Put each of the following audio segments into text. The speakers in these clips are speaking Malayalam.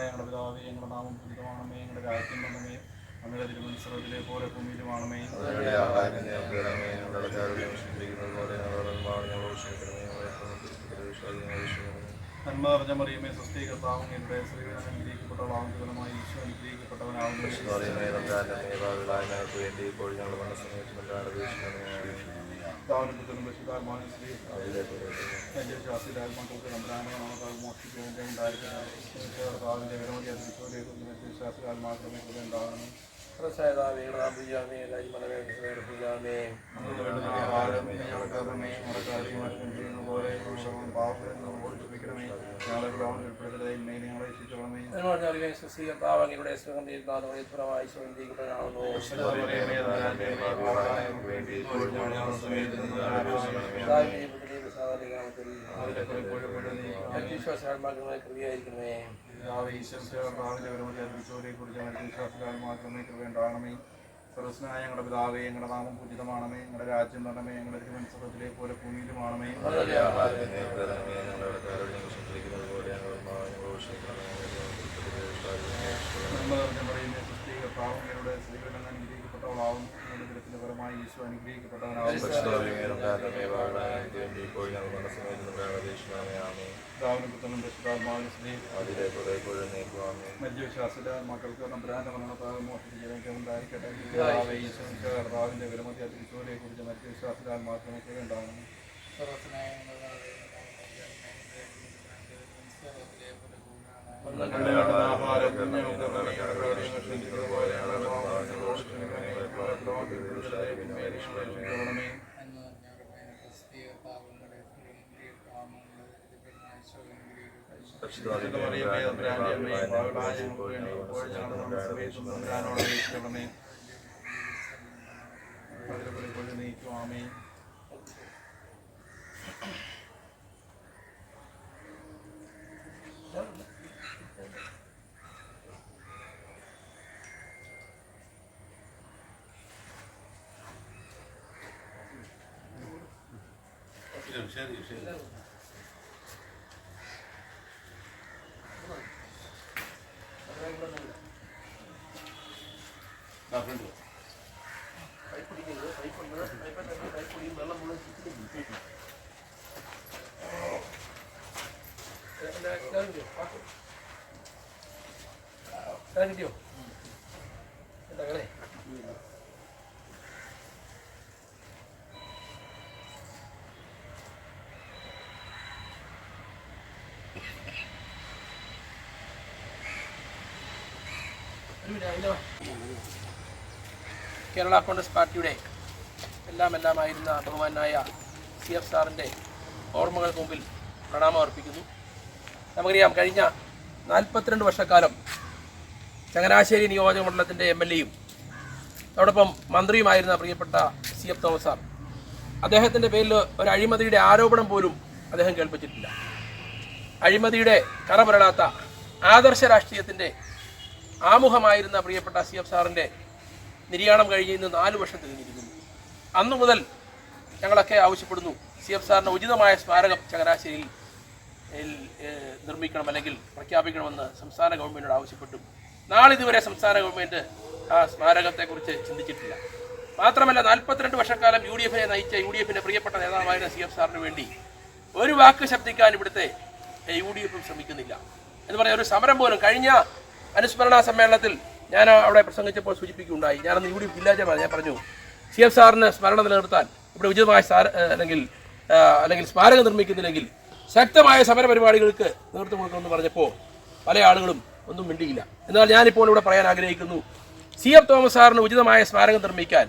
ഞങ്ങളുടെ പിതാവേ, ഞങ്ങളുടെ നാമം പൂജിതമാണമേ, ഞങ്ങളുടെ രാജ്യം വന്നമേ, അങ്ങയുടെ തിരുമനസ്സറിലെ പോലെ ഭൂമിയിലുമാണമേ. നന്മ നിറഞ്ഞ മറിയമേ, സ്വസ്തി കർത്താവ് അങ്ങയുടെ സ്ത്രീകൾ അനുഗ്രഹിക്കപ്പെട്ടവളാകും, ഫലമായി ഈശോ അനുഗ്രഹിക്കപ്പെട്ടവനാകുന്നു. മക്കൾക്ക് മോഷ്ടിക്കുകയും ഉണ്ടായിരിക്കുന്നതിന്റെ വിരമതി വിശ്വാസികൾ മാത്രമേ ഉണ്ടാകുന്നു. സർവസ്നായ ഞങ്ങളുടെ പിതാവേ, ഞങ്ങളുടെ നാമം പൂജിതമാണമേ, ഞങ്ങളുടെ രാജ്യം വരണമേ, ഞങ്ങളുടെ തിരുമനസ്സറിലെ പോലെ ഭൂമിയിലുമാണമേ. പാവങ്ങളുടെ സ്ത്രീകളെല്ലാം അനുഗ്രഹിക്കപ്പെട്ടവളാവും, ദുരിതത്തിന്റെ ഫലമായി ഈശോ അനുഗ്രഹിക്കപ്പെട്ടവനാവും. മധ്യവിശ്വാസത്തിന്റെ മക്കൾക്ക് നമ്പരാന്റെ ഉണ്ടായിരിക്കട്ടെ. കർത്താവിന്റെ വിലമതി അതിരിച്ചോരെ കുറിച്ച് മധ്യവിശ്വാസത്താൽ മാത്രമൊക്കെ ഉണ്ടാകുന്നു. ശരി ശരി കിട്ടിയോ എന്താ കേരള കോൺഗ്രസ് പാർട്ടിയുടെ എല്ലാമായിരുന്ന ബഹുമാനായ CF സാറിൻ്റെ ഓർമ്മകൾക്ക് മുമ്പിൽ പ്രണാമം അർപ്പിക്കുന്നു. നമുക്കറിയാം, കഴിഞ്ഞ 42 വർഷക്കാലം ചങ്ങനാശ്ശേരി നിയോജക മണ്ഡലത്തിൻ്റെ MLA-യും അതോടൊപ്പം മന്ത്രിയുമായിരുന്ന പ്രിയപ്പെട്ട CF തോമസ് സാർ, അദ്ദേഹത്തിൻ്റെ പേരിൽ ഒരു അഴിമതിയുടെ ആരോപണം പോലും അദ്ദേഹം കേൾപ്പിച്ചിട്ടില്ല. അഴിമതിയുടെ കറപുരളാത്ത ആദർശ രാഷ്ട്രീയത്തിൻ്റെ ആമുഖമായിരുന്ന പ്രിയപ്പെട്ട CF സാറിൻ്റെ നിര്യാണം കഴിഞ്ഞ് ഇന്ന് 4 വർഷം തികഞ്ഞിരിക്കുന്നു. അന്നു മുതൽ ഞങ്ങളൊക്കെ ആവശ്യപ്പെടുന്നു, CF സാറിന് ഉചിതമായ സ്മാരകം ചങ്ങനാശ്ശേരിയിൽ നിർമ്മിക്കണം അല്ലെങ്കിൽ പ്രഖ്യാപിക്കണമെന്ന് സംസ്ഥാന ഗവൺമെൻറ്റിനോട് ആവശ്യപ്പെട്ടു. നാളിതുവരെ സംസ്ഥാന ഗവൺമെൻറ് ആ സ്മാരകത്തെക്കുറിച്ച് ചിന്തിച്ചിട്ടില്ല. മാത്രമല്ല, 42 വർഷക്കാലം UDF-നെ നയിച്ച UDF-ന്റെ പ്രിയപ്പെട്ട നേതാവായിരുന്ന CF സാറിന് വേണ്ടി ഒരു വാക്ക് ശബ്ദിക്കാൻ ഇവിടുത്തെ UDF-ഉം ശ്രമിക്കുന്നില്ല എന്ന് പറഞ്ഞ ഒരു സമരം പോലും കഴിഞ്ഞ അനുസ്മരണ സമ്മേളനത്തിൽ ഞാൻ അവിടെ പ്രസംഗിച്ചപ്പോൾ സൂചിപ്പിക്കുകയുണ്ടായി. ഞാനന്ന് UDF ജില്ലാ ചെയർമാൻ, ഞാൻ പറഞ്ഞു, CF സാറിന് സ്മരണ നിലനിർത്താൻ ഇവിടെ ഉചിതമായ അല്ലെങ്കിൽ സ്മാരകം നിർമ്മിക്കുന്നില്ലെങ്കിൽ ശക്തമായ സമരപരിപാടികൾക്ക് നേതൃത്വം കൊടുക്കണമെന്ന് പറഞ്ഞപ്പോൾ പല ആളുകളും ഒന്നും മിണ്ടിയില്ല. എന്നാൽ ഞാനിപ്പോൾ ഇവിടെ പറയാൻ ആഗ്രഹിക്കുന്നു, CF തോമസ് സാറിന് ഉചിതമായ സ്മാരകം നിർമ്മിക്കാൻ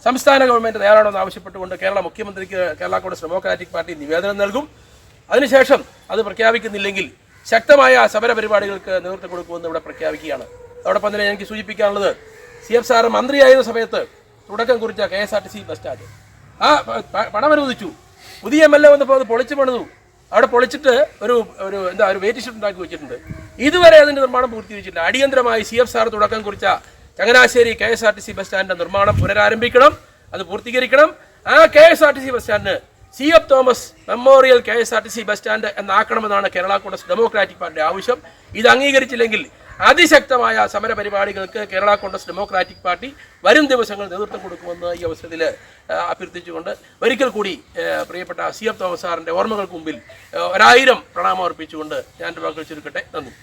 സംസ്ഥാന ഗവൺമെൻറ് തയ്യാറാണോ എന്ന് ആവശ്യപ്പെട്ടുകൊണ്ട് കേരള മുഖ്യമന്ത്രിക്ക് കേരള കോൺഗ്രസ് ഡെമോക്രാറ്റിക് പാർട്ടി നിവേദനം നൽകും. അതിനുശേഷം അത് പ്രഖ്യാപിക്കുന്നില്ലെങ്കിൽ ശക്തമായ സമര പരിപാടികൾക്ക് നേതൃത്വം കൊടുക്കുമെന്ന് ഇവിടെ പ്രഖ്യാപിക്കുകയാണ്. അതോടൊപ്പം തന്നെ എനിക്ക് സൂചിപ്പിക്കാനുള്ളത്, CF സാറ് മന്ത്രിയായിരുന്ന സമയത്ത് തുടക്കം കുറിച്ച KSRTC ബസ് സ്റ്റാൻഡ് പണം അനുവദിച്ചു. പുതിയ MLA വന്നപ്പോൾ അത് പൊളിച്ചു പണിതു. അവിടെ പൊളിച്ചിട്ട് ഒരു വെയിറ്റ് ഷെഡ് ഉണ്ടാക്കി വെച്ചിട്ടുണ്ട്. ഇതുവരെ അതിൻ്റെ നിർമ്മാണം പൂർത്തീകരിച്ചില്ല. അടിയന്തരമായി CF സാർ തുടക്കം കുറിച്ച ചങ്ങനാശ്ശേരി KSRTC ബസ് സ്റ്റാൻഡിന്റെ നിർമ്മാണം പുനരാരംഭിക്കണം, അത് പൂർത്തീകരിക്കണം. ആ KSRTC ബസ് സ്റ്റാൻഡിന് CF Thomas memorial KSRTC bus stand എന്നാക്കണമെന്നാണ് കേരള കോൺഗ്രസ് ഡെമോക്രാറ്റിക് പാർട്ടിയുടെ ആവശ്യം. ഇത് അംഗീകരിച്ചില്ലെങ്കിൽ അതിശക്തമായ സമര പരിപാടികൾക്ക് കേരള കോൺഗ്രസ് ഡെമോക്രാറ്റിക് പാർട്ടി വരും ദിവസങ്ങൾ നേതൃത്വം കൊടുക്കുമെന്ന് ഈ അവസരത്തിൽ അഭ്യർത്ഥിച്ചുകൊണ്ട് ഒരിക്കൽ കൂടി പ്രിയപ്പെട്ട CF തോമസ് സാറിൻ്റെ ഓർമ്മകൾക്ക് മുമ്പിൽ 1000 പ്രണാമം അർപ്പിച്ചുകൊണ്ട് ഞാൻ വാക്കുകൾ ചുരുക്കട്ടെ. നന്ദി.